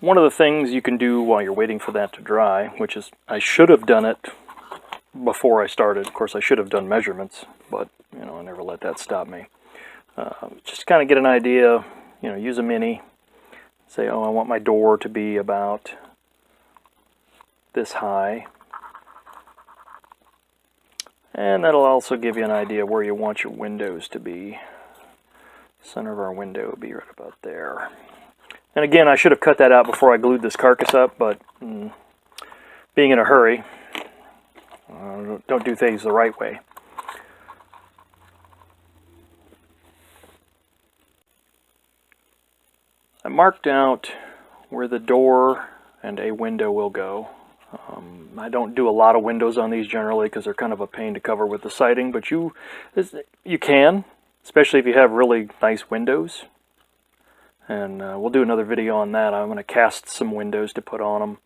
One of the things you can do while you're waiting for that to dry, which is, I should have done it before I started. Of course, I should have done measurements, but you know, I never let that stop me. Just kind of get an idea, you know, use a mini. Say, oh, I want my door to be about this high. And that'll also give you an idea where you want your windows to be. Center of our window would be right about there. And again, I should have cut that out before I glued this carcass up, but being in a hurry, don't do things the right way. I marked out where the door and a window will go. I don't do a lot of windows on these generally because they're kind of a pain to cover with the siding, but you can, especially if you have really nice windows. And we'll do another video on that. I'm going to cast some windows to put on them.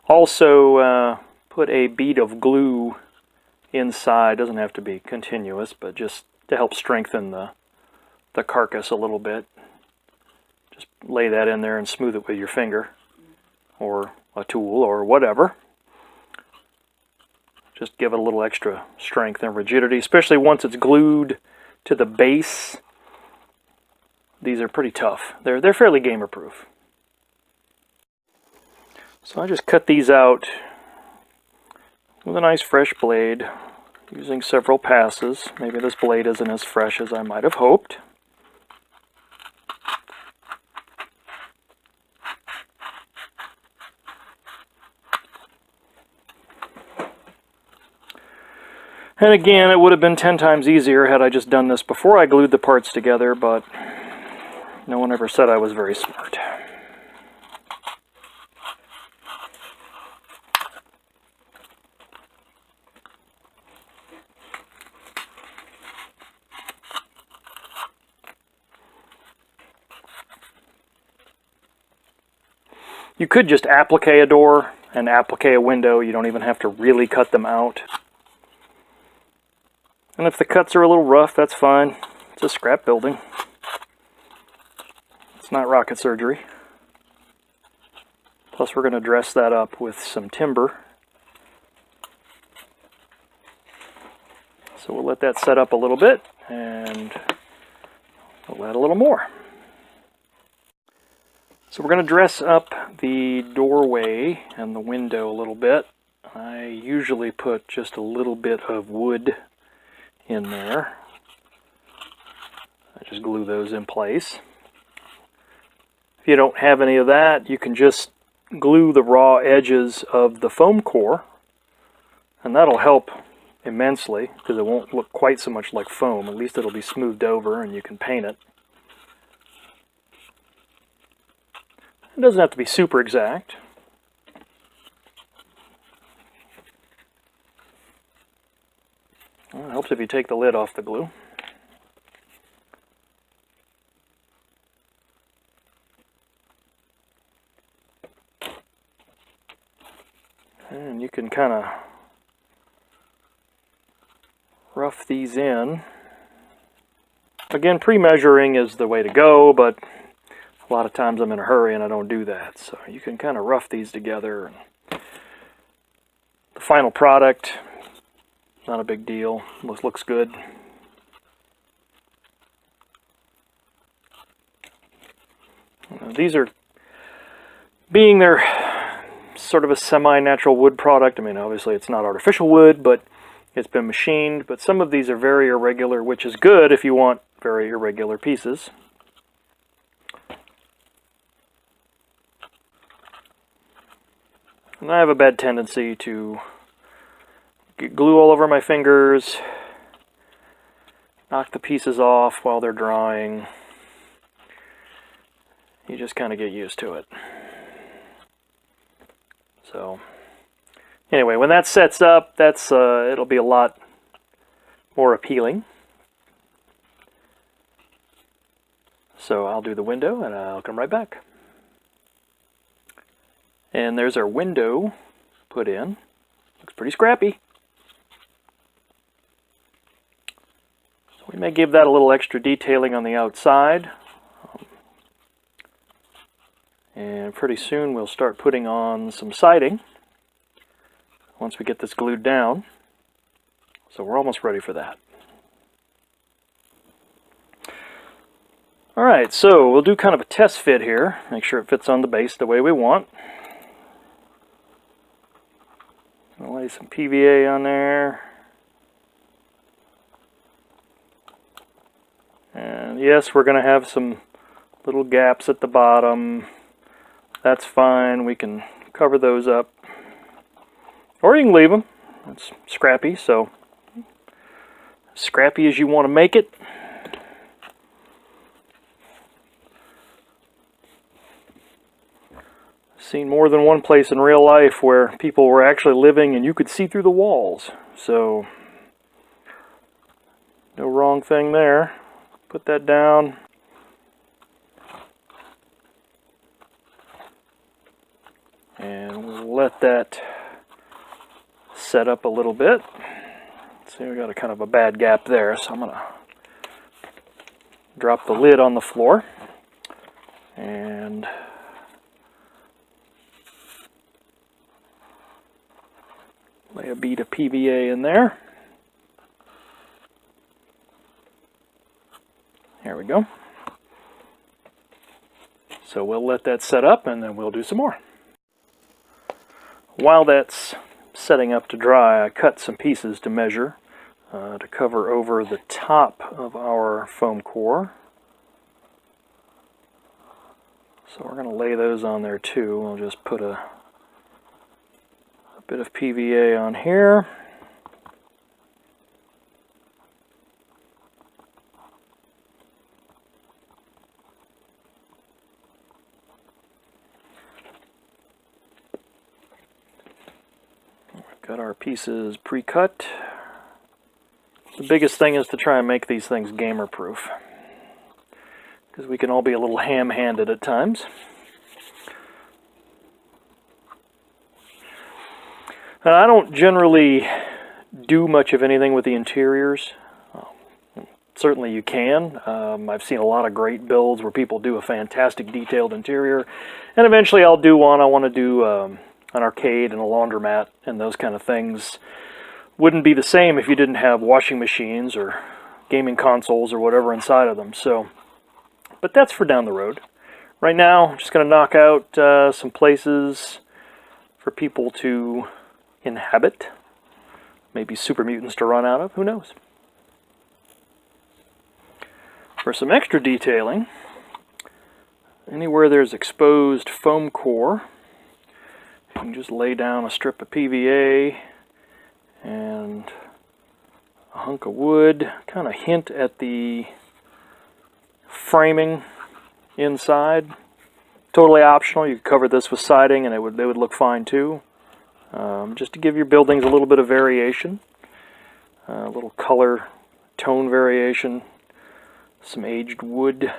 Also, put a bead of glue inside. Doesn't have to be continuous, but just to help strengthen the carcass a little bit. Just lay that in there and smooth it with your finger or a tool or whatever. Just give it a little extra strength and rigidity, especially once it's glued to the base. These are pretty tough. They're fairly gamer proof. So I just cut these out with a nice fresh blade using several passes. Maybe this blade isn't as fresh as I might have hoped. And again, it would have been 10 times easier had I just done this before I glued the parts together, but no one ever said I was very smart. You could just applique a door and applique a window. You don't even have to really cut them out. And if the cuts are a little rough, that's fine. It's a scrap building. It's not rocket surgery. Plus we're going to dress that up with some timber. So we'll let that set up a little bit and we'll add a little more. So we're going to dress up the doorway and the window a little bit. I usually put just a little bit of wood in there. I just glue those in place. If you don't have any of that, you can just glue the raw edges of the foam core, and that'll help immensely because it won't look quite so much like foam. At least it'll be smoothed over and you can paint it. It doesn't have to be super exact. Well, it helps if you take the lid off the glue. And you can kind of rough these in. Again, pre-measuring is the way to go, but a lot of times I'm in a hurry and I don't do that. So you can kind of rough these together. The final product, not a big deal. Looks good. These are, being they're sort of a semi-natural wood product. I mean, obviously it's not artificial wood, but it's been machined. But some of these are very irregular, which is good if you want very irregular pieces. And I have a bad tendency to get glue all over my fingers, knock the pieces off while they're drying. You just kind of get used to it. So anyway, when that sets up, it'll be a lot more appealing. So I'll do the window and I'll come right back. And there's our window put in. Looks pretty scrappy. So we may give that a little extra detailing on the outside. And pretty soon we'll start putting on some siding once we get this glued down. So we're almost ready for that. Alright, so we'll do kind of a test fit here. Make sure it fits on the base the way we want. I'll lay some PVA on there. And yes, we're going to have some little gaps at the bottom. That's fine. We can cover those up. Or you can leave them. It's scrappy, so scrappy as you want to make it. Seen more than one place in real life where people were actually living and you could see through the walls. So, no wrong thing there. Put that down. And we'll let that set up a little bit. See, we got a kind of a bad gap there, so I'm going to drop the lid on the floor. And lay a bead of PVA in there. There we go. So we'll let that set up and then we'll do some more. While that's setting up to dry, I cut some pieces to measure to cover over the top of our foam core. So we're going to lay those on there too. We'll just put a bit of PVA on here. We've got our pieces pre-cut. The biggest thing is to try and make these things gamer proof, because we can all be a little ham-handed at times. I don't generally do much of anything with the interiors. Certainly you can. I've seen a lot of great builds where people do a fantastic detailed interior, and eventually I'll do one. I want to do an arcade and a laundromat, and those kind of things wouldn't be the same if you didn't have washing machines or gaming consoles or whatever inside of them. So, but that's for down the road. Right now, I'm just going to knock out some places for people to inhabit. Maybe super mutants to run out of, who knows. For some extra detailing, anywhere there's exposed foam core, you can just lay down a strip of PVA and a hunk of wood, kind of hint at the framing inside. Totally optional. You could cover this with siding and they would look fine too. Just to give your buildings a little bit of variation, a little color tone variation. Some aged wood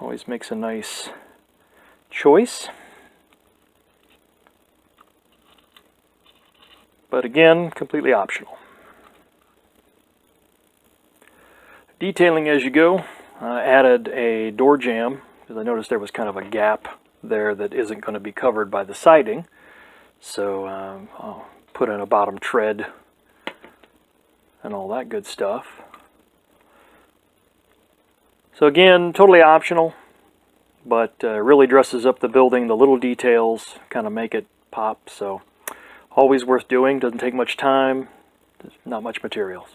always makes a nice choice. But again, completely optional. Detailing as you go. Added a door jamb because I noticed there was kind of a gap there that isn't going to be covered by the siding. So I'll put in a bottom tread and all that good stuff. So again, totally optional, but really dresses up the building. The little details kind of make it pop. So always worth doing. Doesn't take much time. There's not much materials.